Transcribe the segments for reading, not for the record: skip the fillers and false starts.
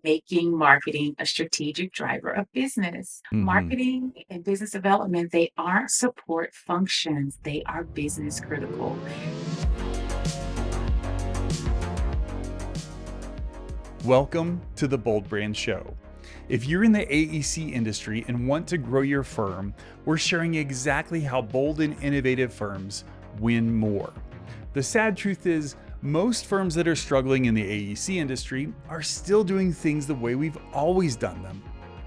making marketing a strategic driver of business. hmm Marketing and business development, they aren't support functions, they are business critical. Welcome to the Bold Brand Show. If you're in the AEC industry and want to grow your firm, we're sharing exactly how bold and innovative firms win more. The sad truth is, most firms that are struggling in the AEC industry are still doing things the way we've always done them.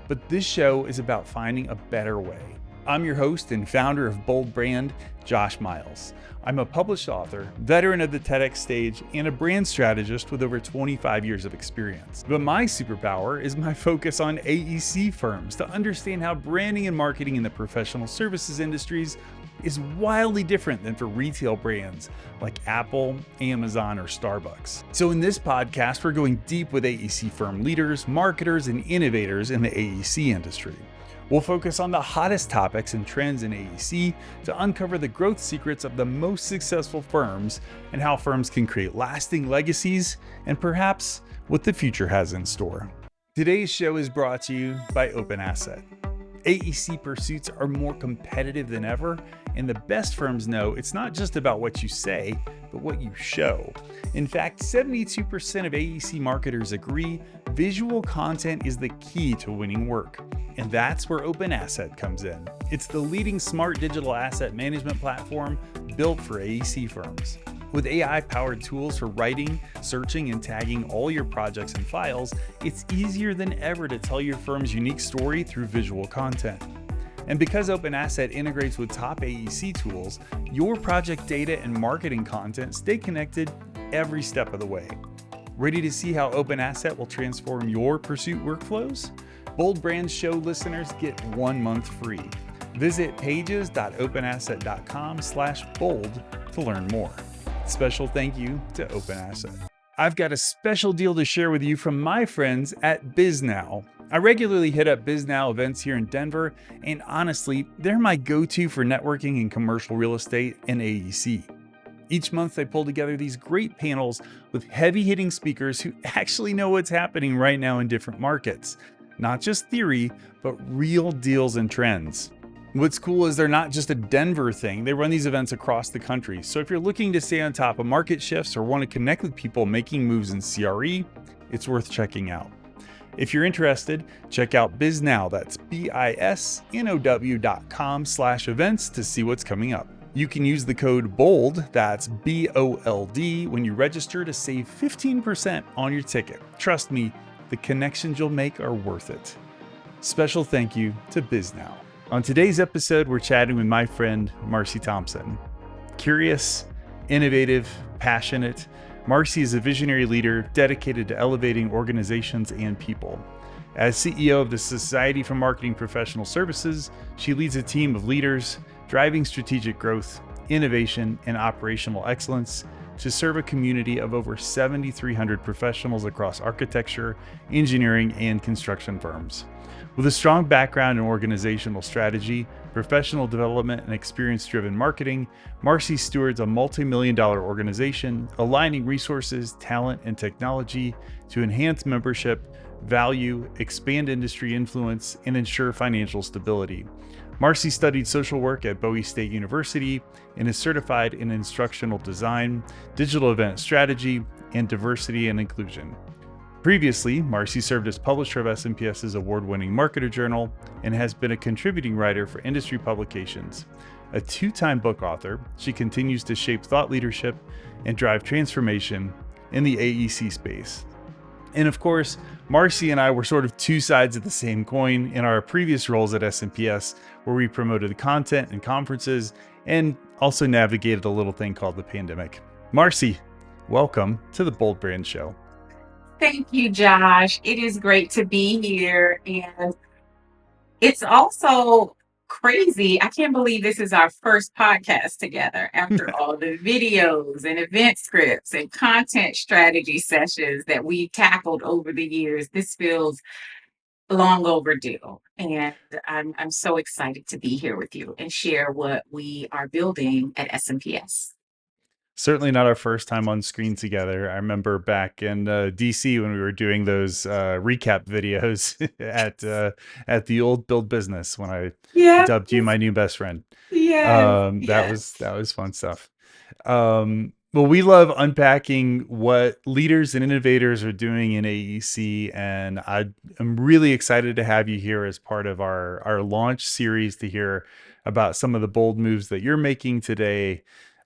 But this show is about finding a better way. I'm your host and founder of Bold Brand, Josh Miles. I'm a published author, veteran of the TEDx stage, and a brand strategist with over 25 years of experience. But my superpower is my focus on AEC firms to understand how branding and marketing in the professional services industries is wildly different than for retail brands like Apple, Amazon, or Starbucks. So in this podcast, we're going deep with AEC firm leaders, marketers, and innovators in the AEC industry. We'll focus on the hottest topics and trends in AEC to uncover the growth secrets of the most successful firms and how firms can create lasting legacies and perhaps what the future has in store. Today's show is brought to you by Open Asset. AEC pursuits are more competitive than ever, and the best firms know it's not just about what you say, but what you show. In fact, 72% of AEC marketers agree visual content is the key to winning work. And that's where Open Asset comes in. It's the leading smart digital asset management platform built for AEC firms. With AI-powered tools for writing, searching, and tagging all your projects and files, it's easier than ever to tell your firm's unique story through visual content. And because Open Asset integrates with top AEC tools, your project data and marketing content stay connected every step of the way. Ready to see how Open Asset will transform your pursuit workflows? Bold Brand Show listeners get 1 month free. Visit pages.openasset.com/bold to learn more. Special thank you to Open Asset. I've got a special deal to share with you from my friends at BizNow. I regularly hit up BizNow events here in Denver, and honestly, they're my go-to for networking in commercial real estate and AEC. Each month, they pull together these great panels with heavy-hitting speakers who actually know what's happening right now in different markets. Not just theory, but real deals and trends. What's cool is they're not just a Denver thing, they run these events across the country. So if you're looking to stay on top of market shifts or want to connect with people making moves in CRE, it's worth checking out. If you're interested, check out BizNow, that's biznow.com/events to see what's coming up. You can use the code BOLD, that's BOLD, when you register to save 15% on your ticket. Trust me, the connections you'll make are worth it. Special thank you to BizNow. On today's episode, we're chatting with my friend, Marci Thompson. Curious, innovative, passionate, Marci is a visionary leader dedicated to elevating organizations and people. As CEO of the Society for Marketing Professional Services, she leads a team of leaders driving strategic growth, innovation, and operational excellence to serve a community of over 7,300 professionals across architecture, engineering, and construction firms. With a strong background in organizational strategy, professional development, and experience-driven marketing, Marci stewards a multi-million-dollar organization, aligning resources, talent, and technology to enhance membership, value, expand industry influence, and ensure financial stability. Marci studied social work at Bowie State University and is certified in instructional design, digital event strategy, and diversity and inclusion. Previously, Marci served as publisher of SMPS's award-winning marketer journal and has been a contributing writer for industry publications. A 2-time book author, she continues to shape thought leadership and drive transformation in the AEC space. And of course, Marci and I were sort of two sides of the same coin in our previous roles at SMPS, where we promoted content and conferences and also navigated a little thing called the pandemic. Marci, welcome to the Bold Brand Show. Thank you, Josh. It is great to be here. And it's also crazy. I can't believe this is our first podcast together after all the videos and event scripts and content strategy sessions that we tackled over the years. This feels long overdue. And I'm so excited to be here with you and share what we are building at SMPS. Certainly not our first time on screen together. I remember back in DC when we were doing those recap videos at the old Build Business when I Yes, dubbed you my new best friend. yes, That yes. was fun stuff. Well, we love unpacking what leaders and innovators are doing in AEC, and I am really excited to have you here as part of our launch series to hear about some of the bold moves that you're making today.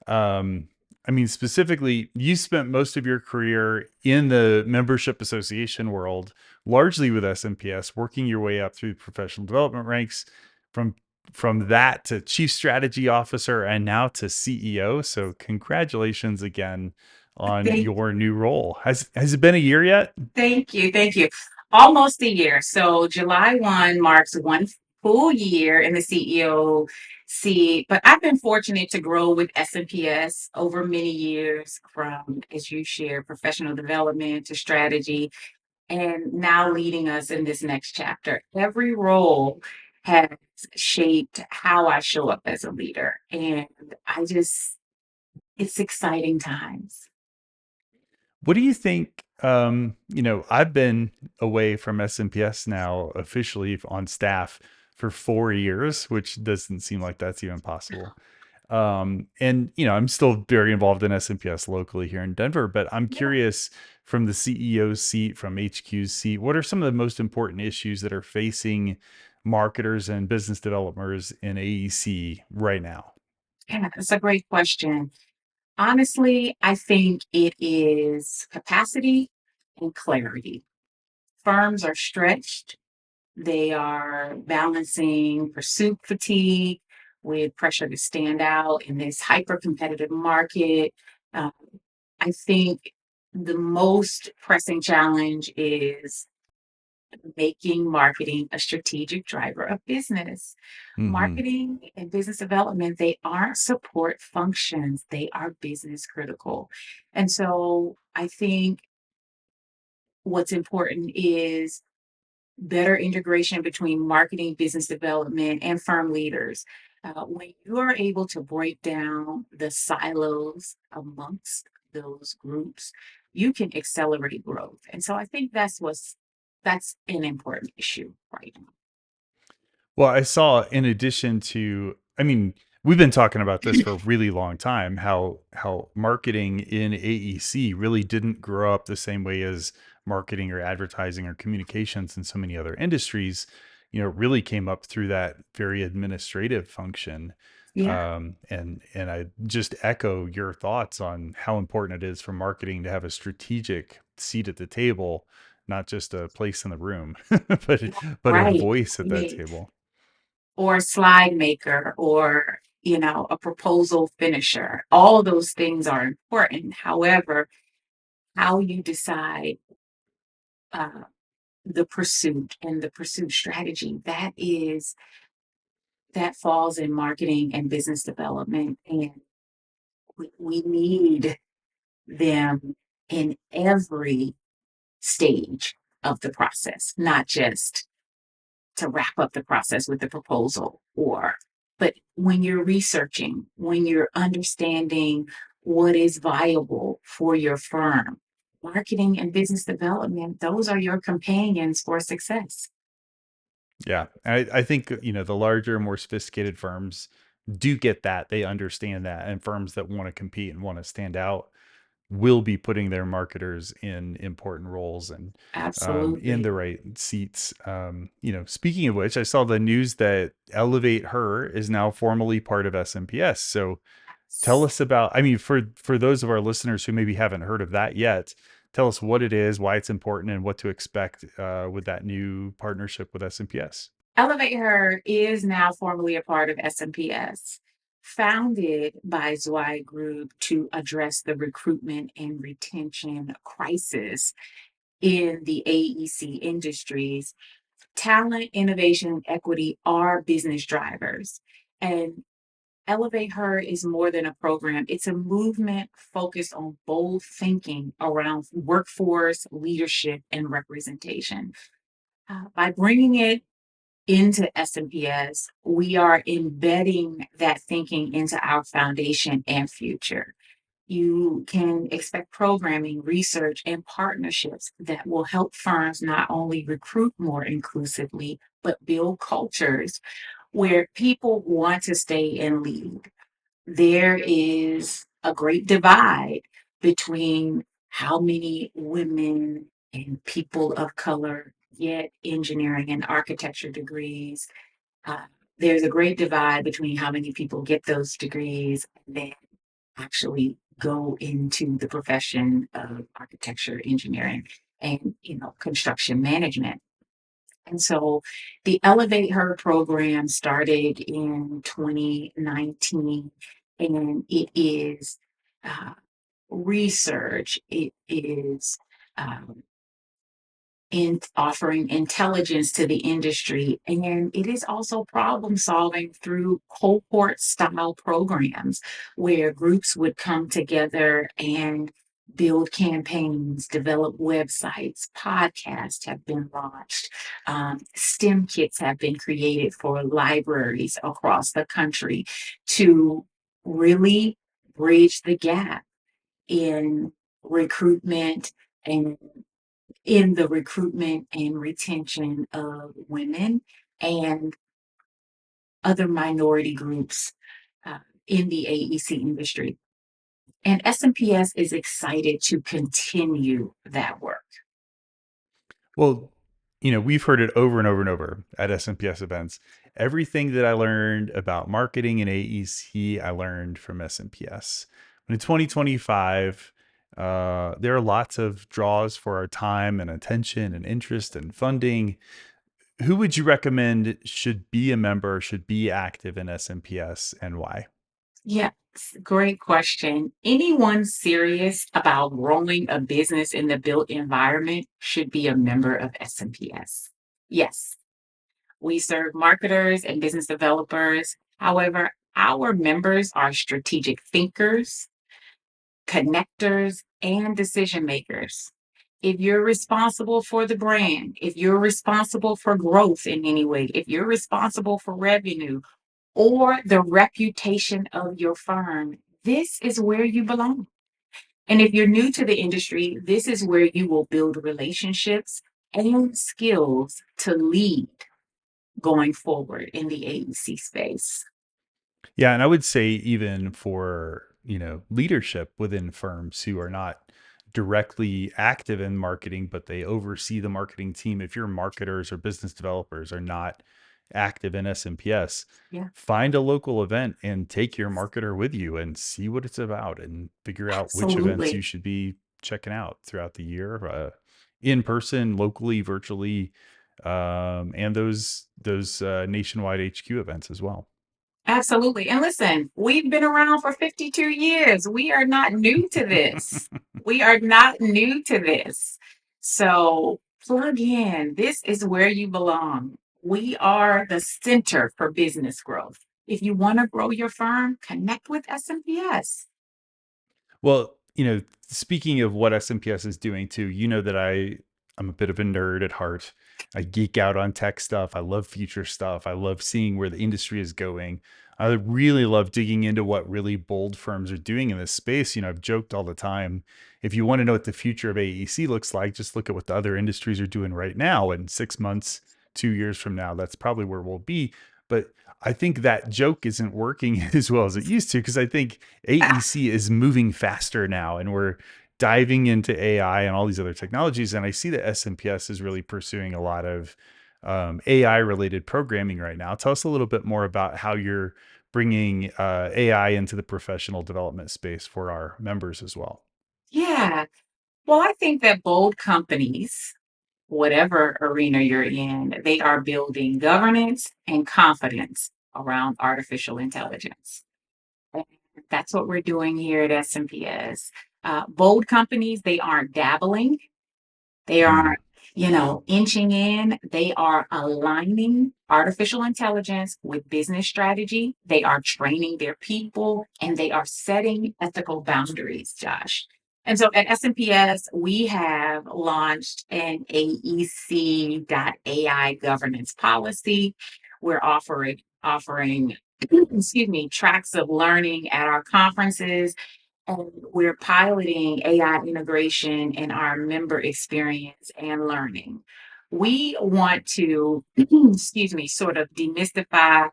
Um, I mean, specifically, you spent most of your career in the membership association world, largely with SMPS, working your way up through professional development ranks from that to chief strategy officer and now to CEO. So congratulations again on Thank, your new role. Has it been a year yet? thank you, thank you. Almost a year. So July 1 marks one full year in the CEO seat, but I've been fortunate to grow with SMPS over many years from, as you share, professional development to strategy, and now leading us in this next chapter. Every role has shaped how I show up as a leader. And it's exciting times. What do you think? I've been away from SMPS now officially on staff for 4 years, which doesn't seem like that's even possible. And I'm still very involved in SMPS locally here in Denver, but I'm Yeah. curious from the CEO's seat, from HQ's seat, what are some of the most important issues that are facing marketers and business developers in AEC right now? Yeah, that's a great question. Honestly, I think it is capacity and clarity. Firms are stretched. They are balancing pursuit fatigue with pressure to stand out in this hyper competitive market. Uh, I think the most pressing challenge is making marketing a strategic driver of business. Mm-hmm. Marketing and business development, they aren't support functions, they are business critical. And so I think what's important is better integration between marketing, business development, and firm leaders. When you are able to break down the silos amongst those groups, you can accelerate growth. And so I think that's an important issue right now. Well, I saw in addition to, I mean, we've been talking about this for a really long time, how marketing in AEC really didn't grow up the same way as marketing or advertising or communications in so many other industries. It really came up through that very administrative function. Yeah, And I just echo your thoughts on how important it is for marketing to have a strategic seat at the table, not just a place in the room, but a right. voice at that Me. table. Or a slide maker or a proposal finisher. All of those things are important. However, how you decide uh, the pursuit and the pursuit strategy, that falls in marketing and business development. And we need them in every stage of the process, not just to wrap up the process with the proposal, but when you're researching, when you're understanding what is viable for your firm, marketing and business development, those are your companions for success. Yeah. I think, the larger, more sophisticated firms do get that. They understand that. And firms that want to compete and want to stand out will be putting their marketers in important roles and in Absolutely. the right seats. Speaking of which, I saw the news that Elevate Her is now formally part of SMPS. So tell us about, I mean, for those of our listeners who maybe haven't heard of that yet, tell us what it is, why it's important, and what to expect with that new partnership with SMPS. Elevate Her is now formally a part of SMPS, founded by Zwei Group to address the recruitment and retention crisis in the AEC industries. Talent, innovation, and equity are business drivers. And Elevate Her is more than a program, it's a movement focused on bold thinking around workforce, leadership, and representation. By bringing it into SMPS, we are embedding that thinking into our foundation and future. You can expect programming, research, and partnerships that will help firms not only recruit more inclusively, but build cultures where people want to stay and lead. There is a great divide between how many women and people of color get engineering and architecture degrees. Uh, there's a great divide between how many people get those degrees and then actually go into the profession of architecture, engineering, and construction management. And so the Elevate Her program started in 2019, and it is uh, research. It is um, in offering intelligence to the industry. And it is also problem solving through cohort style programs where groups would come together and build campaigns, develop websites, podcasts have been launched, STEM kits have been created for libraries across the country to really bridge the gap in recruitment and in the recruitment and retention of women and other minority groups uh, in the AEC industry. And SMPS is excited to continue that work. Well, we've heard it over and over and over at SMPS events. Everything that I learned about marketing and AEC, I learned from SMPS. In 2025, there are lots of draws for our time and attention and interest and funding. Who would you recommend should be a member, should be active in SMPS, and why? Yes, great question. Anyone serious about growing a business in the built environment should be a member of SMPS. Yes, we serve marketers and business developers. However, our members are strategic thinkers, connectors, and decision makers. If you're responsible for the brand, if you're responsible for growth in any way, if you're responsible for revenue or the reputation of your firm, this is where you belong. And if you're new to the industry, this is where you will build relationships and skills to lead going forward in the AEC space. Yeah, and I would say even for, leadership within firms who are not directly active in marketing, but they oversee the marketing team. If your marketers or business developers are not active in SMPS, Yeah, find a local event and take your marketer with you and see what it's about and figure out which events you absolutely. should be checking out throughout the year, in person, locally, virtually, and those nationwide HQ events as well. Absolutely. And listen, we've been around for 52 years. We are not new to this. We are not new to this. So plug in. This is where you belong. We are the center for business growth. If you want to grow your firm, connect with SMPS. Well, speaking of what SMPS is doing too, you know that I'm a bit of a nerd at heart. I geek out on tech stuff. I love future stuff. I love seeing where the industry is going. I really love digging into what really bold firms are doing in this space. I've joked all the time. If you want to know what the future of AEC looks like, just look at what the other industries are doing right now. And 6 months, 2 years from now, that's probably where we'll be. But I think that joke isn't working as well as it used to because I think AEC is moving faster now and we're diving into AI and all these other technologies. And I see that SMPS is really pursuing a lot of AI related programming right now. Tell us a little bit more about how you're bringing AI into the professional development space for our members as well. Yeah. Well, I think that bold companies, whatever arena you're in, they are building governance and confidence around artificial intelligence. And that's what we're doing here at SMPS. Bold companies, they aren't dabbling. They Mm. aren't, inching in. They are aligning artificial intelligence with business strategy. They are training their people and they are setting ethical boundaries, Josh. And so at SMPS, we have launched an AEC.ai governance policy. We're offering excuse me, tracks of learning at our conferences and we're piloting AI integration in our member experience and learning. We want to, excuse me, sort of demystify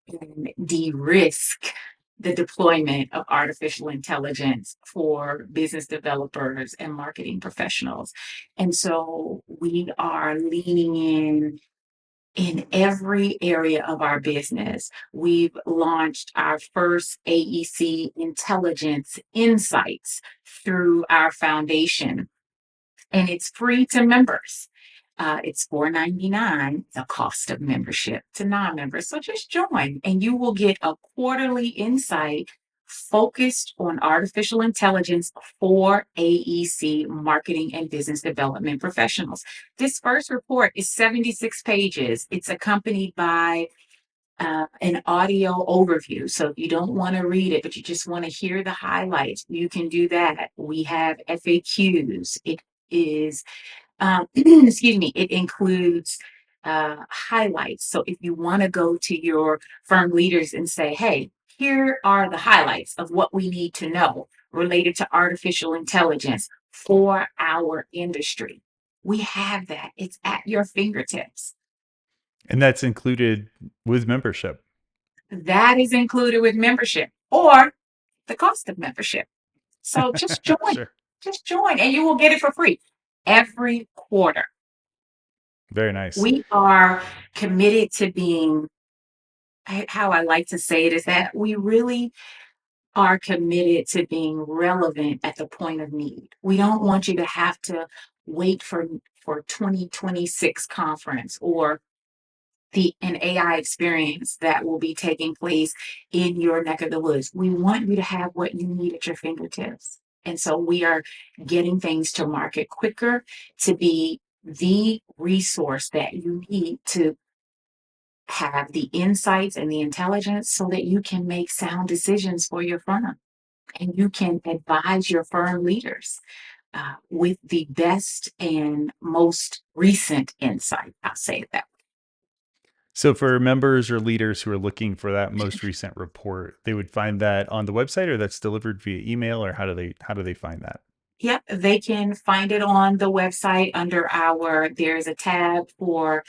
and de-risk the deployment of artificial intelligence for business developers and marketing professionals. And so we are leaning in every area of our business. We've launched our first AEC Intelligence Insights through our foundation, and it's free to members. It's $4.99, the cost of membership to non-members. So just join, and you will get a quarterly insight focused on artificial intelligence for AEC marketing and business development professionals. This first report is 76 pages. It's accompanied by an audio overview. So if you don't want to read it, but you just want to hear the highlights, you can do that. We have FAQs. It is excuse me, it includes highlights. So if you want to go to your firm leaders and say, hey, here are the highlights of what we need to know related to artificial intelligence for our industry, we have that. It's at your fingertips. And that's included with membership. That is included with membership or the cost of membership. So just join, Sure. just join, and you will get it for free every quarter. Very nice. We are committed to being, how I like to say it is that we really are committed to being relevant at the point of need. We don't want you to have to wait for 2026 conference or an AI experience that will be taking place in your neck of the woods. We want you to have what you need at your fingertips. And so we are getting things to market quicker to be the resource that you need to have the insights and the intelligence so that you can make sound decisions for your firm and you can advise your firm leaders with the best and most recent insight. I'll say it that way. So for members or leaders who are looking for that most recent report, they would find that on the website, or that's delivered via email, or how do they find that? Yep, they can find it on the website under there's a tab for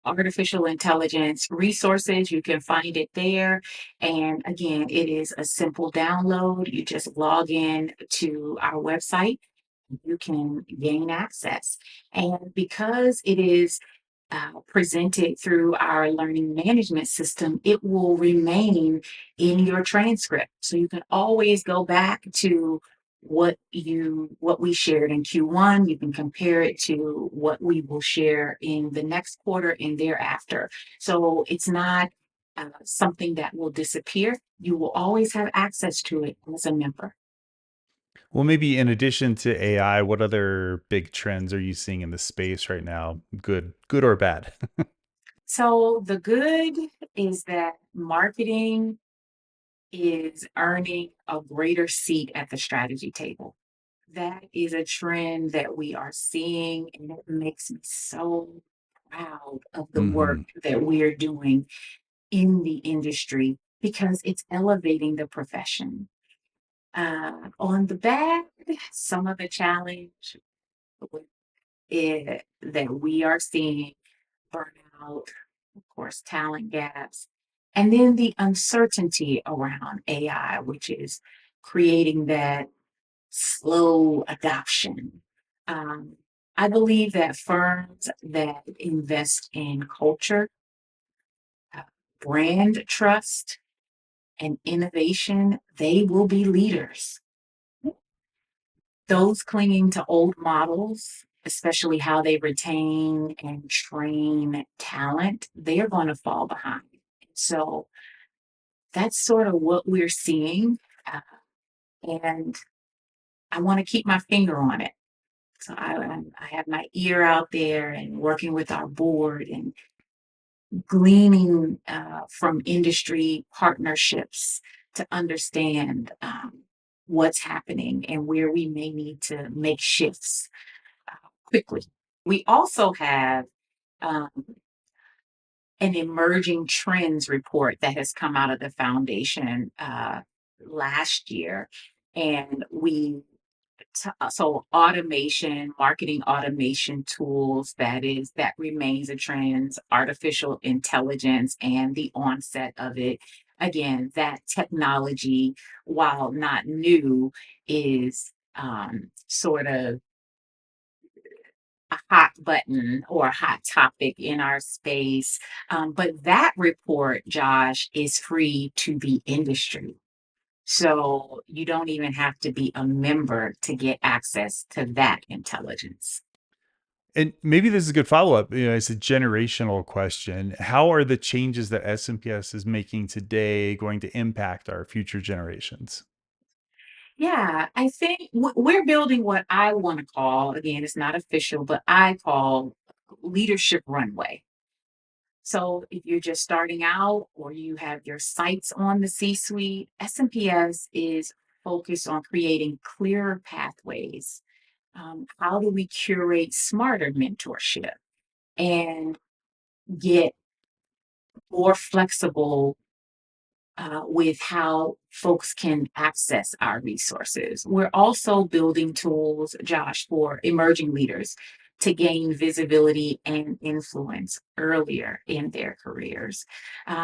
artificial intelligence resources. You can find it there. And again, it is a simple download. You just log in to our website. You can gain access. And because it is presented through our learning management system, it will remain in your transcript. So you can always go back to what we shared in Q1. You can compare it to what we will share in the next quarter and thereafter. So it's not something that will disappear. You will always have access to it as a member. Well, maybe in addition to AI, what other big trends are you seeing in the space right now? Good or bad? So the good is that marketing is earning a greater seat at the strategy table. That is a trend that we are seeing, and it makes me so proud of the work Hmm. that we're doing in the industry because it's elevating the profession. On the bad, some of the challenge that we are seeing, burnout, of course, talent gaps, and then the uncertainty around AI, which is creating that slow adoption. Um, I believe that firms that invest in culture, uh, brand trust, and innovation, they will be leaders. Those clinging to old models, especially how they retain and train talent, they're going to fall behind. So that's sort of what we're seeing. Uh, and I want to keep my finger on it. So I have my ear out there and working with our board and gleaning from industry partnerships to understand what's happening and where we may need to make shifts quickly. We also have um, an emerging trends report that has come out of the foundation last year, and so automation, marketing automation tools, that remains a trend, artificial intelligence and the onset of it. Again, that technology, while not new, is sort of a hot button or a hot topic in our space. But that report, Josh, is free to the industry. So you don't even have to be a member to get access to that intelligence. And maybe this is a good follow up. It's a generational question. How are the changes that SMPS is making today going to impact our future generations? Yeah, I think we're building what I want to call, again, it's not official, but I call leadership runway. So if you're just starting out or you have your sights on the C suite, SMPS is focused on creating clearer pathways. How do we curate smarter mentorship and get more flexible with how folks can access our resources? We're also building tools, Josh, for emerging leaders to gain visibility and influence earlier in their careers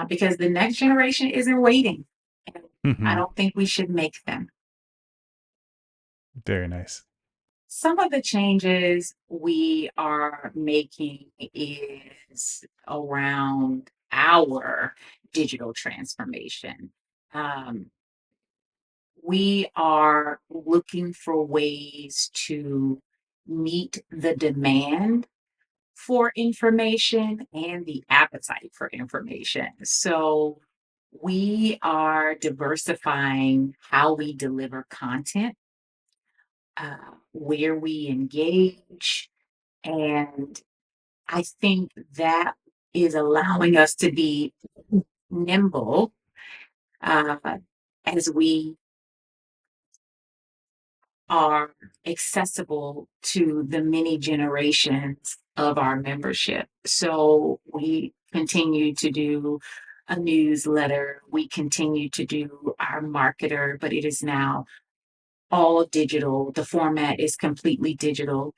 because the next generation isn't waiting. And I Hmm. don't think we should make them. Very nice. Some of the changes we are making is around our digital transformation. Um, we are looking for ways to meet the demand for information and the appetite for information. So we are diversifying how we deliver content, where we engage, and I think that is allowing us to be nimble uh, as we are accessible to the many generations of our membership. So we continue to do a newsletter, we continue to do our marketer, but it is now all digital. The format is completely digital.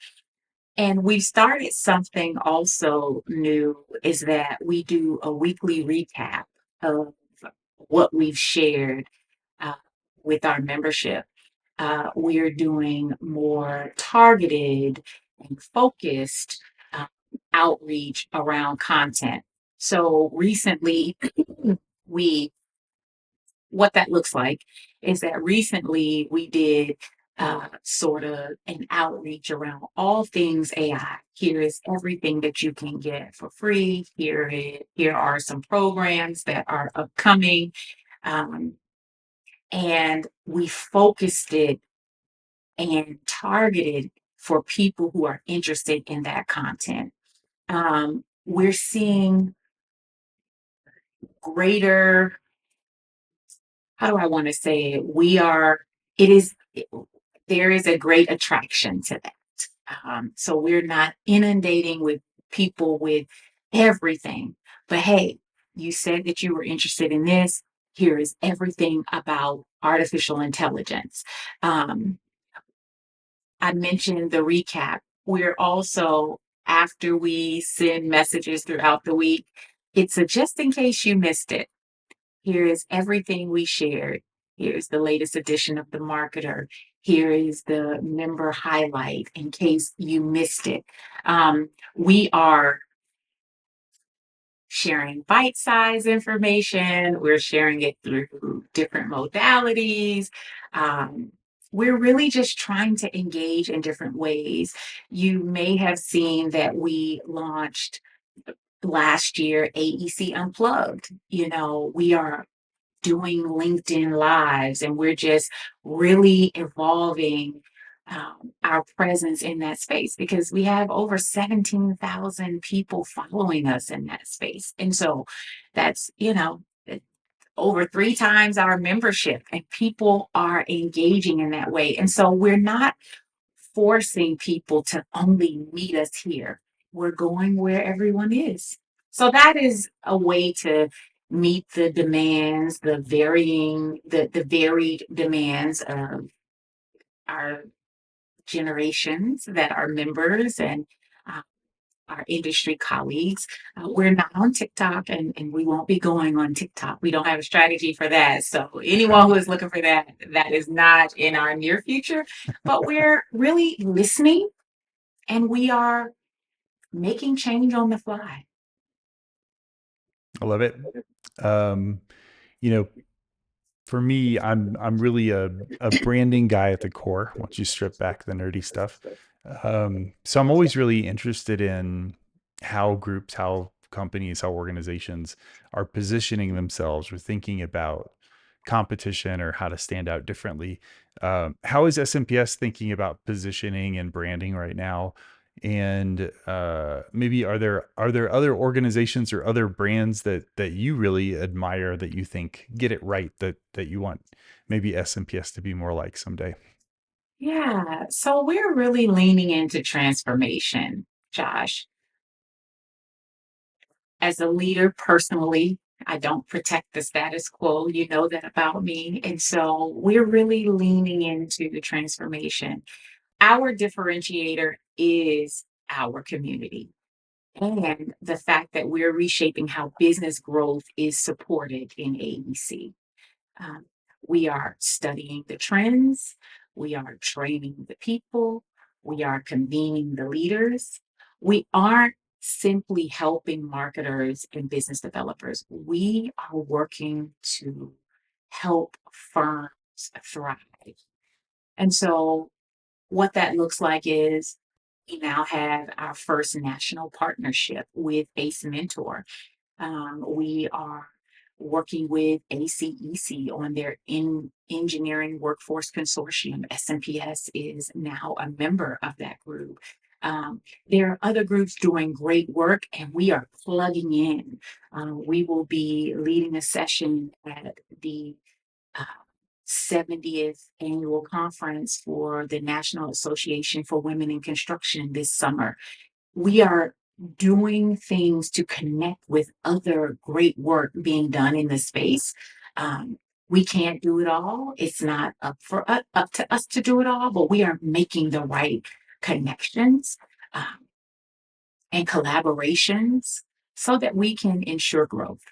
And we started something also new is that we do a weekly recap of what we've shared uh, with our membership. We're doing more targeted and focused uh, outreach around content. So recently, we what that looks like is that recently we did sort of an outreach around all things AI. Here is everything that you can get for free. Here are some programs that are upcoming. Um, and we focused it and targeted for people who are interested in that content. We're seeing greater, how do I want to say it? It is, there is a great attraction to that. So we're not inundating with people with everything. But hey, you said that you were interested in this. Here is everything about artificial intelligence. Um, I mentioned the recap. We're also, after we send messages throughout the week, it's a just in case you missed it. Here is everything we shared. Here's the latest edition of the marketer. Here is the member highlight in case you missed it. We are sharing bite-sized information. We're sharing it through different modalities. Um, we're really just trying to engage in different ways. You may have seen that we launched last year AEC Unplugged. We are doing LinkedIn Lives, and we're just really evolving our presence in that space because we have over 17,000 people following us in that space. And so that's, over 3 times our membership, and people are engaging in that way. And so we're not forcing people to only meet us here. We're going where everyone is. So that is a way to meet the demands, the varied demands of our generations that are members and uh, our industry colleagues. We're not on TikTok and we won't be going on TikTok. We don't have a strategy for that. So anyone who is looking for that, that is not in our near future, but we're really listening and we are making change on the fly. I love it. Um, you know, for me, I'm really a branding guy at the core. Once you strip back the nerdy stuff, so I'm always really interested in how groups, how companies, how organizations are positioning themselves or thinking about competition or how to stand out differently. How is SMPS thinking about positioning and branding right now? And maybe are there other organizations or other brands that you really admire that you think get it right that you want maybe SMPS to be more like someday? Yeah. So we're really leaning into transformation, Josh. As a leader personally, I don't protect the status quo. You know that about me. And so we're really leaning into the transformation. Our differentiator is our community and the fact that we're reshaping how business growth is supported in AEC. Um, we are studying the trends, we are training the people, we are convening the leaders. We aren't simply helping marketers and business developers. We are working to help firms thrive. And so, what that looks like is we now have our first national partnership with ACE Mentor. We are working with ACEC on their Engineering Workforce Consortium. SMPS is now a member of that group. There are other groups doing great work, and we are plugging in. We will be leading a session at the uh, 70th annual conference for the National Association for Women in Construction this summer. We are doing things to connect with other great work being done in the space. Um, we can't do it all. It's not up to us to do it all, but we are making the right connections um, and collaborations so that we can ensure growth.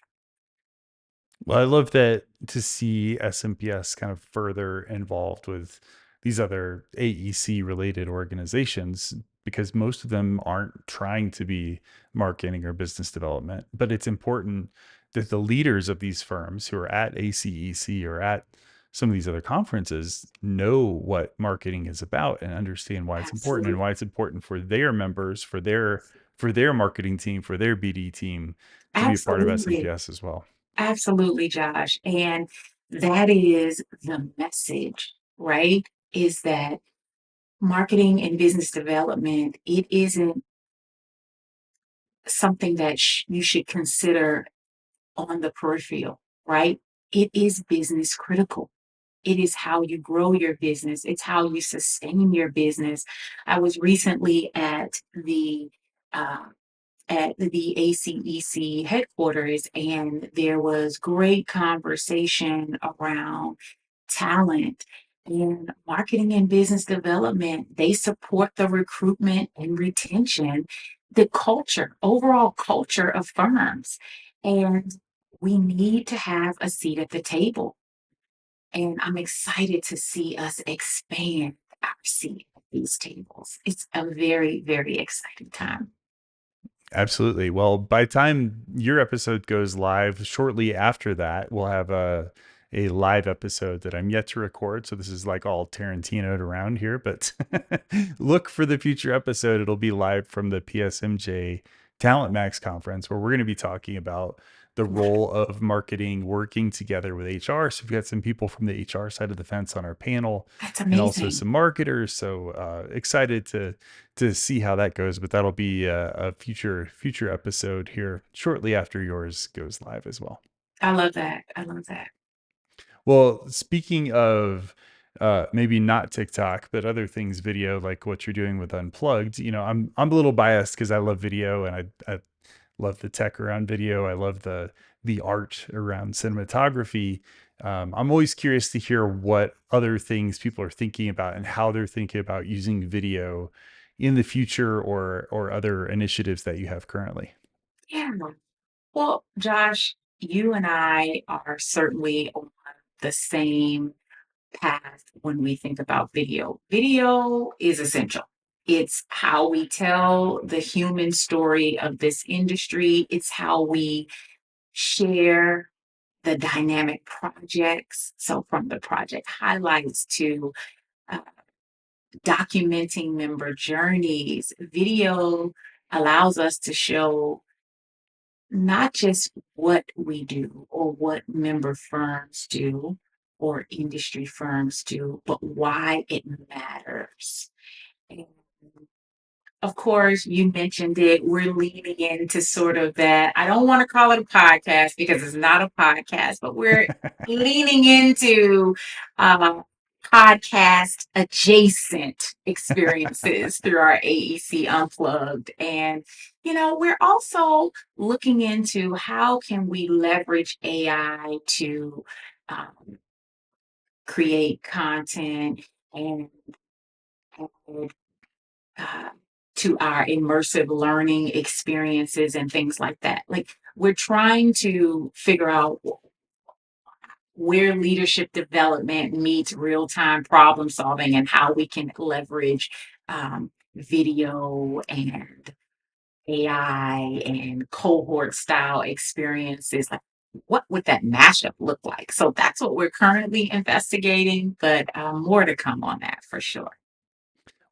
Well, I love that to see SMPS kind of further involved with these other AEC related organizations because most of them aren't trying to be marketing or business development. But it's important that the leaders of these firms who are at ACEC or at some of these other conferences know what marketing is about and understand why it's important and Absolutely. why it's important for their members, for their marketing team, for their BD team to be a part of Absolutely. SMPS as well. Absolutely, Josh. And that is the message, right? Is that marketing and business development, it isn't something that you should consider on the peripheral, right? It is business critical. It is how you grow your business. It's how you sustain your business. I was recently uh, at the ACEC headquarters, and there was great conversation around talent and marketing and business development. They support the recruitment and retention, the culture, overall culture of firms. And we need to have a seat at the table. And I'm excited to see us expand our seat at these tables. It's a very, very exciting time. Absolutely. Well, by the time your episode goes live, shortly after that, we'll have a live episode that I'm yet to record. So this is like all Tarantinoed around here, but look for the future episode. It'll be live from the PSMJ Talent Max conference where we're going to be talking about the role of marketing working together with HR. So we've got some people from the HR side of the fence on our panel That's and also amazing. some marketers. So excited to see how that goes, but that'll be a future episode here shortly after yours goes live as well. I love that. I love that. Well, speaking of maybe not TikTok, but other things video like what you're doing with Unplugged, I'm a little biased because I love video and I love the tech around video. I love the art around cinematography. I'm always curious to hear what other things people are thinking about and how they're thinking about using video in the future, or other initiatives that you have currently. Yeah. Well, Josh, you and I are certainly on the same path when we think about video. Video is essential. It's how we tell the human story of this industry. It's how we share the dynamic projects. So, from the project highlights to uh, documenting member journeys, video allows us to show not just what we do or what member firms do or industry firms do, but why it matters. And of course, you mentioned it. We're leaning into sort of that. I don't want to call it a podcast because it's not a podcast, but we're leaning into uh, podcast adjacent experiences through our AEC Unplugged. And, we're also looking into how can we leverage AI to um, create content and add uh, to our immersive learning experiences and things like that. Like, we're trying to figure out where leadership development meets real time problem solving and how we can leverage video and AI and cohort style experiences. Like, what would that mashup look like? So that's what we're currently investigating, but more to come on that for sure.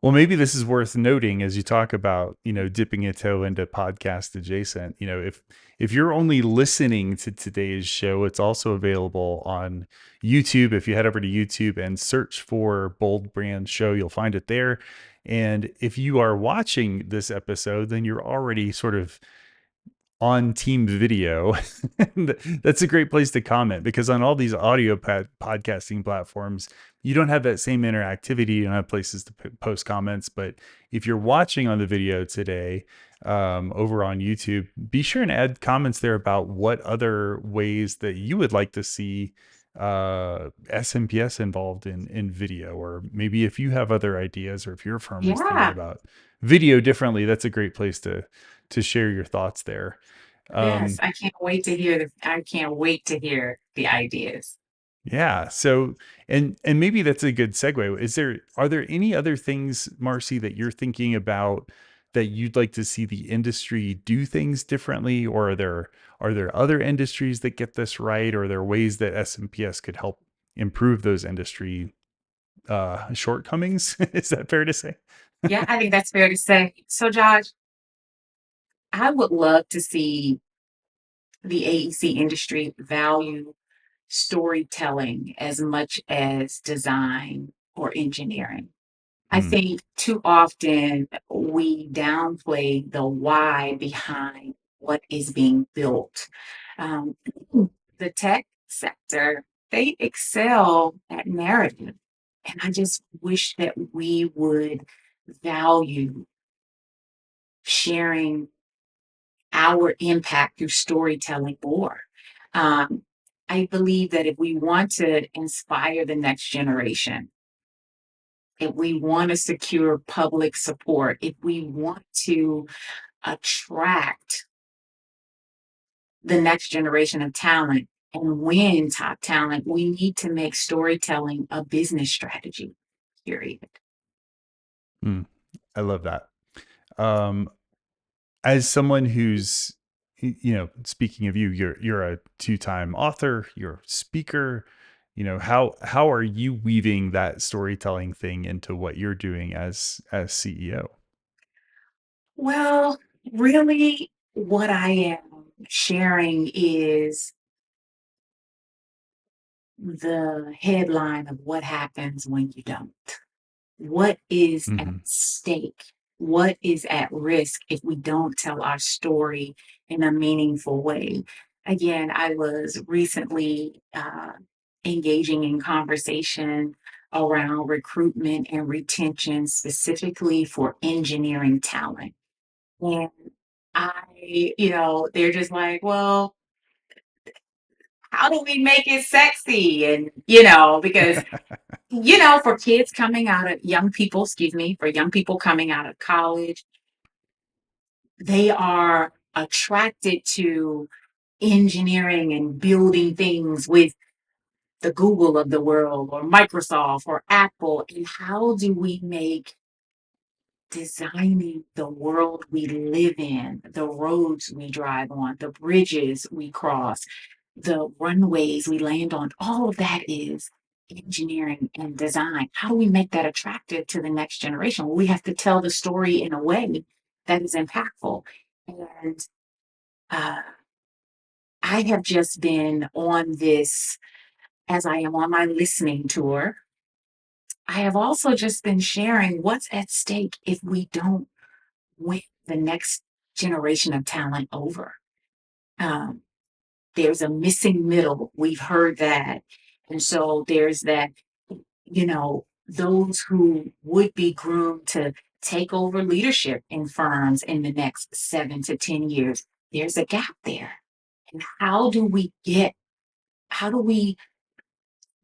Well, maybe this is worth noting as you talk about, dipping a toe into podcast adjacent. If you're only listening to today's show, it's also available on YouTube. If you head over to YouTube and search for Bold Brand Show, you'll find it there. And if you are watching this episode, then you're already sort of on team video. That's a great place to comment, because on all these audio podcasting platforms, you don't have that same interactivity. You don't have places to post comments. But if you're watching on the video today, over on YouTube, be sure and add comments there about what other ways that you would like to see SMPS involved in video, or maybe if you have other ideas, or if your firm is thinking Yeah. about video differently, that's a great place to share your thoughts there. Yes, Um, I can't wait to hear the ideas. yeah. So, and maybe that's a good segue. Are there any other things, Marci, that you're thinking about that you'd like to see the industry do things differently, or are there other industries that get this right, or are there ways that SMPS could help improve those industry shortcomings? Is that fair to say? Yeah, I think that's fair to say. So, Josh, I would love to see the AEC industry value storytelling as much as design or engineering. I Hmm. think too often we downplay the why behind what is being built. Um, the tech sector, they excel at narrative. And I just wish that we would value sharing our impact through storytelling more. Um, I believe that if we want to inspire the next generation, if we want to secure public support, if we want to attract the next generation of talent and win top talent, we need to make storytelling a business strategy, period. Hmm. I love that. Um, as someone who's, speaking of you, you're a two-time author, you're a speaker. How are you weaving that storytelling thing into what you're doing as CEO? Well, really, what I am sharing is the headline of what happens when you don't. What is at Hmm. stake? What is at risk if we don't tell our story in a meaningful way? Again, I was recently engaging in conversation around recruitment and retention, specifically for engineering talent. And they're just like, well, how do we make it sexy? And, because, for kids coming out of young people, excuse me, for young people coming out of college, they are attracted to engineering and building things with the Google of the world or Microsoft or Apple. And how do we make designing the world we live in, the roads we drive on, the bridges we cross, the runways we land on, all of that is engineering and design. How do we make that attractive to the next generation? Well, we have to tell the story in a way that is impactful. And uh, I have just been on this, as I am on my listening tour, I have also just been sharing what's at stake if we don't win the next generation of talent over. Um, there's a missing middle. We've heard that. And so there's that, those who would be groomed to take over leadership in firms in the next 7 to 10 years. There's a gap there. And how do we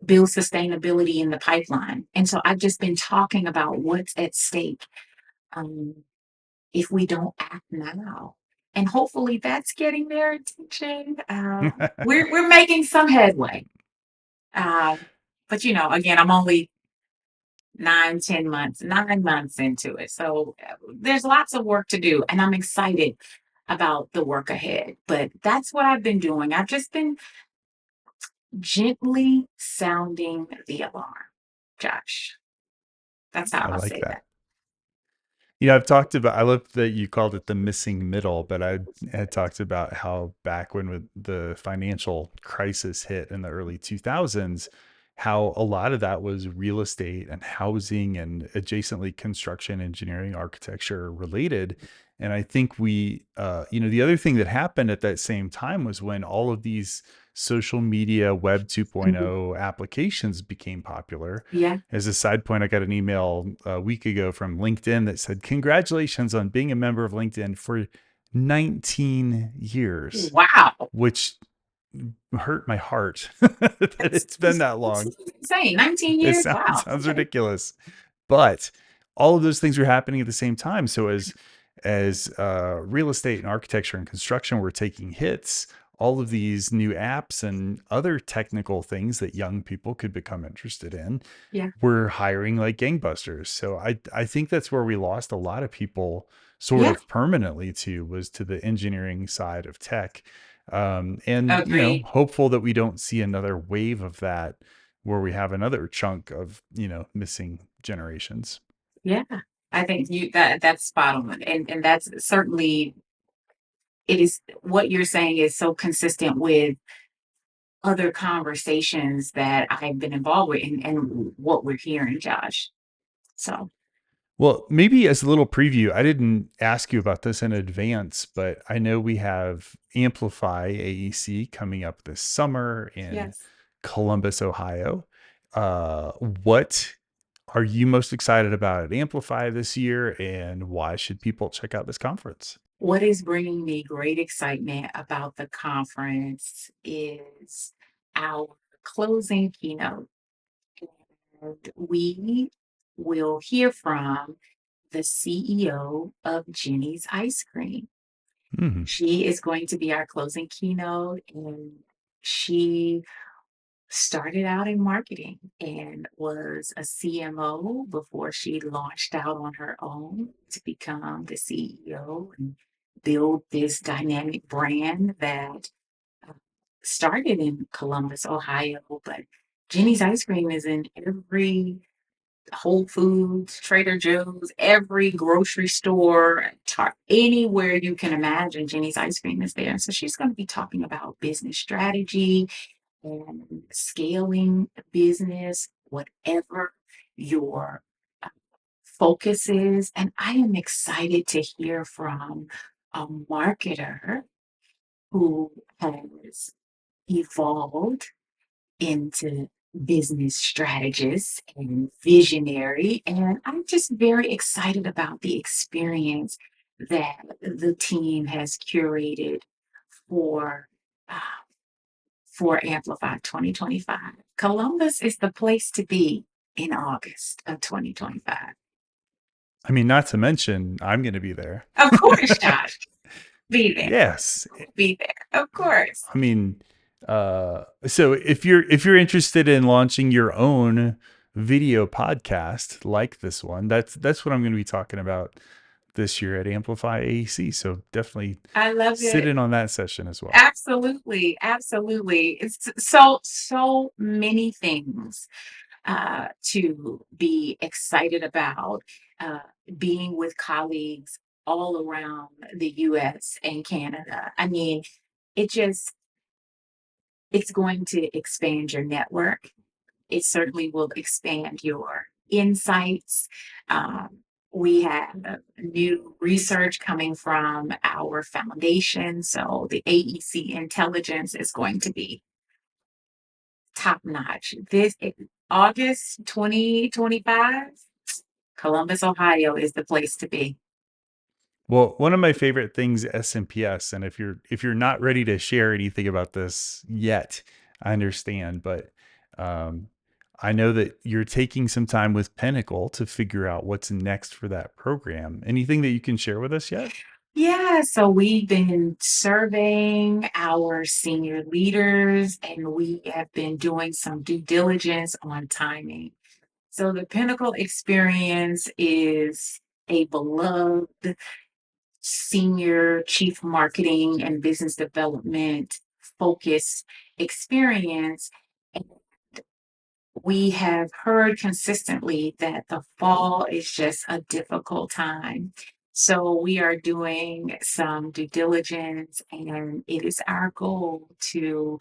build sustainability in the pipeline? And so I've just been talking about what's at stake. Um, if we don't act now. And hopefully that's getting their attention. We're making some headway. But again, I'm only 9 months into it. So there's lots of work to do, and I'm excited about the work ahead. But that's what I've been doing. I've just been gently sounding the alarm, Josh. That's how I I'll like say that. that. I've talked about, I love that you called it the missing middle, but I had talked about how back when the financial crisis hit in the early 2000s, how a lot of that was real estate and housing and adjacently construction, engineering, architecture related. And I think the other thing that happened at that same time was when all of these social media web Mhm. 2.0 applications became popular. Yeah. As a side point, I got an email a week ago from LinkedIn that said, "Congratulations on being a member of LinkedIn for 19 years," Wow. which hurt my heart that it's been that That's long. insane. 19 It years? Wow. sounds Okay. ridiculous, but all of those things were happening at the same time. So as real estate and architecture and construction were taking hits, all of these new apps and other technical things that young people could become interested in Yeah. were hiring like gangbusters. So I think that's where we lost a lot of people sort Yeah. of permanently was to the engineering side of tech. And Agreed. hopeful that we don't see another wave of that where we have another chunk of, missing generations. Yeah. I think that's spot on. And that's certainly it is what you're saying is so consistent with other conversations that I've been involved with and what we're hearing, Josh. So Well, maybe as a little preview, I didn't ask you about this in advance, but I know we have Amplify AEC coming up this summer in yes. Columbus, Ohio. What are you most excited about at Amplify this year, and why should people check out this conference? What is bringing me great excitement about the conference is our closing keynote. And we will hear from the CEO of Jenny's Ice Cream. Hmm. She is going to be our closing keynote, and she started out in marketing and was a CMO before she launched out on her own to become the CEO and build this dynamic brand that uh, started in Columbus, Ohio. But Jenny's Ice Cream is in every Whole Foods, Trader Joe's, every grocery store, anywhere you can imagine, Jenny's Ice Cream is there. So she's going to be talking about business strategy and scaling a business, whatever your uh, focus is. And I am excited to hear from a marketer who has evolved into business strategist and visionary. And I'm just very excited about the experience that the team has curated for uh, for Amplify 2025. Columbus is the place to be in August of 2025. I mean, not to mention, I'm going to be there. Of course, Josh, be there, Yes. be there. Of course. I mean, so if you're interested in launching your own video podcast like this one, that's what I'm going to be talking about this year at Amplify AEC. So definitely I love sit it. in on that session as well. Absolutely, absolutely. It's so many things to be excited about. Uh, Being with colleagues all around the U.S. and Canada. I mean, it just it's going to expand your network. It certainly will expand your insights. Um, we have new research coming from our foundation. So the AEC intelligence is going to be top notch. August 2025, Columbus, Ohio is the place to be. Well, one of my favorite things, SMPS, and if you're not ready to share anything about this yet, I understand, but um, I know that you're taking some time with Pinnacle to figure out what's next for that program. Anything that you can share with us yet? Yeah, so we've been surveying our senior leaders and we have been doing some due diligence on timing. So the Pinnacle experience is a beloved senior chief marketing and business development focused experience. And we have heard consistently that the fall is just a difficult time. So we are doing some due diligence, and it is our goal to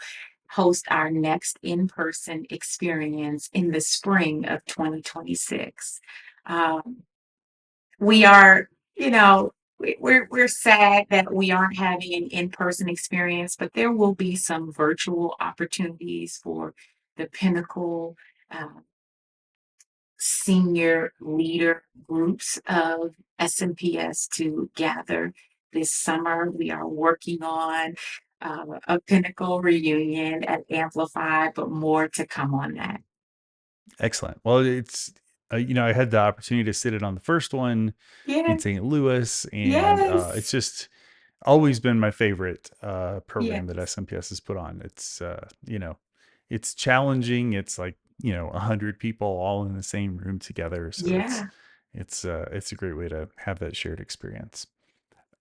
host our next in-person experience in the spring of 2026. Um, we are, you know, we're sad that we aren't having an in-person experience, but there will be some virtual opportunities for the Pinnacle uh, senior leader groups of SMPS to gather this summer. We are working on a Pinnacle reunion at Amplify, but more to come on that. Excellent. Well, it's I had the opportunity to sit in on the first one in Yes, St. Louis, and it's yes, just always been my favorite program that yes, SMPS has put on. It's challenging. It's like 100 people all in the same room together, so it's yeah, it's it's a great way to have that shared experience.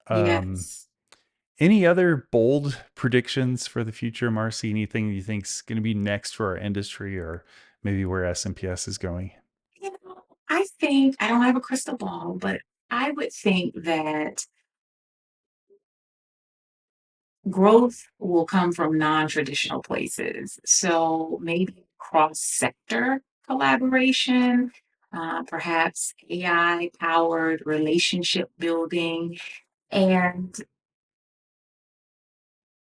Um, yes. any other bold predictions for the future, Marcy? Anything you think's going to be next for our industry, or maybe where SMPS is going? I think I don't have a crystal ball, but I would think that growth will come from non-traditional places. So maybe cross-sector collaboration, perhaps AI-powered relationship building. And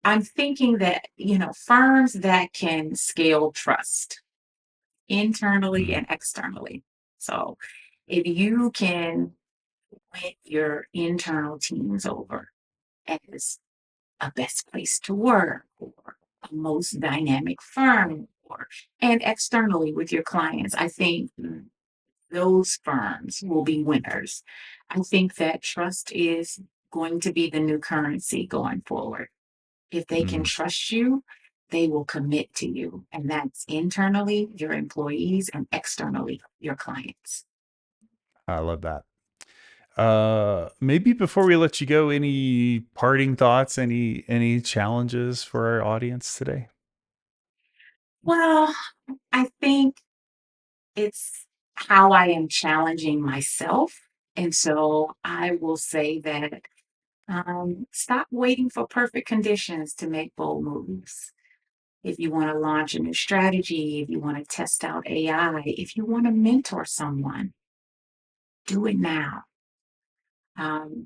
I'm thinking that, firms that can scale trust internally Hmm. and externally. So if you can win your internal teams over as a best place to work or a most dynamic firm and externally with your clients, I think those firms will be winners. I think that trust is going to be the new currency going forward. If they can Hmm. trust you, they will commit to you. And that's internally your employees and externally your clients. I love that. Maybe before we let you go, any parting thoughts, any challenges for our audience today? Well, I think it's how I am challenging myself. And so I will say that stop waiting for perfect conditions to make bold moves. If you want to launch a new strategy, if you want to test out AI, if you want to mentor someone, do it now.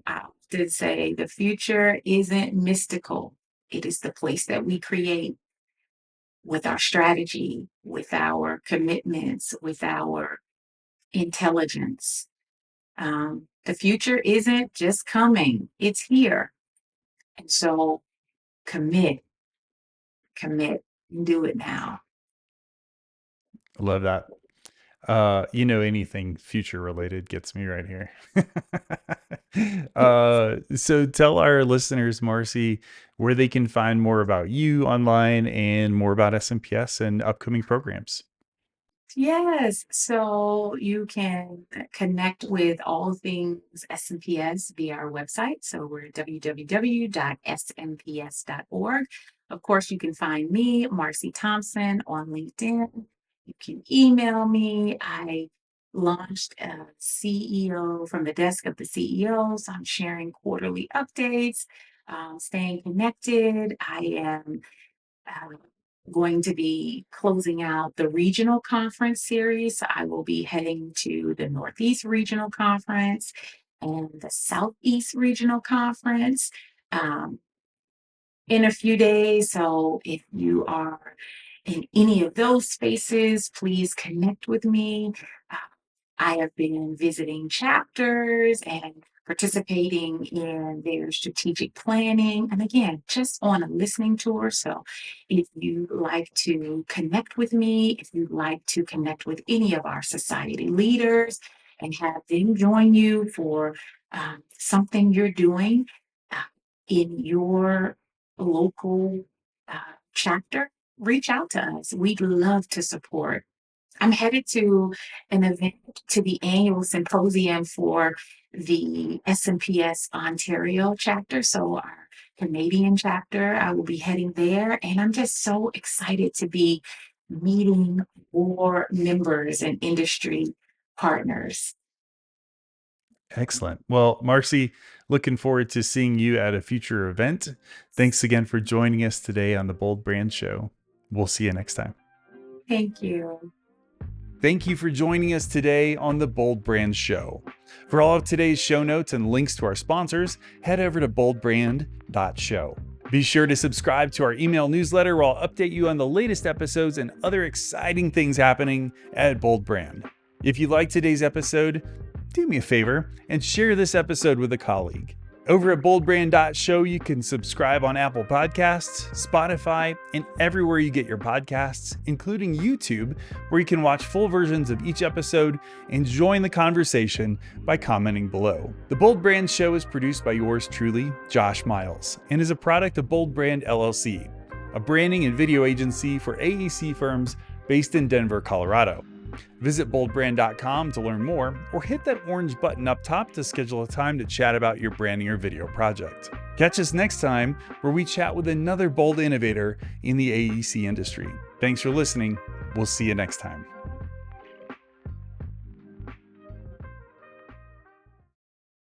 I often say the future isn't mystical, it is the place that we create with our strategy, with our commitments, with our intelligence. The future isn't just coming, it's here. And so commit, and do it now. I love that. Anything future related gets me right here. So tell our listeners, Marci, where they can find more about you online and more about SMPS and upcoming programs. Yes, so you can connect with all things SMPS via our website. So we're www.smps.org. Of course, you can find me, Marci Thompson, on LinkedIn. You can email me. I launched a CEO from the desk of the CEO, so I'm sharing quarterly updates, staying connected. I am uh, going to be closing out the regional conference series. So I will be heading to the Northeast Regional Conference and the Southeast Regional Conference um, in a few days. So if you are in any of those spaces, please connect with me. Uh, I have been visiting chapters and participating in their strategic planning. And again, just on a listening tour. So if you'd like to connect with me, if you'd like to connect with any of our society leaders and have them join you for something you're doing uh, in your local chapter, reach out to us. We'd love to support. I'm headed to an event, to the annual symposium for the SMPS Ontario chapter. So our Canadian chapter, I will be heading there. And I'm just so excited to be meeting more members and industry partners. Excellent. Well, Marci, looking forward to seeing you at a future event. Thanks again for joining us today on the Bold Brand Show. We'll see you next time. Thank you. Thank you for joining us today on the Bold Brand Show. For all of today's show notes and links to our sponsors, head over to boldbrand.show. Be sure to subscribe to our email newsletter where I'll update you on the latest episodes and other exciting things happening at Bold Brand. If you liked today's episode, do me a favor and share this episode with a colleague. Over at boldbrand.show, you can subscribe on Apple Podcasts, Spotify, and everywhere you get your podcasts, including YouTube, where you can watch full versions of each episode and join the conversation by commenting below. The Bold Brand Show is produced by yours truly, Josh Miles, and is a product of Bold Brand LLC, a branding and video agency for AEC firms based in Denver, Colorado. Visit boldbrand.com to learn more, or hit that orange button up top to schedule a time to chat about your branding or video project. Catch us next time where we chat with another bold innovator in the AEC industry. Thanks for listening. We'll see you next time.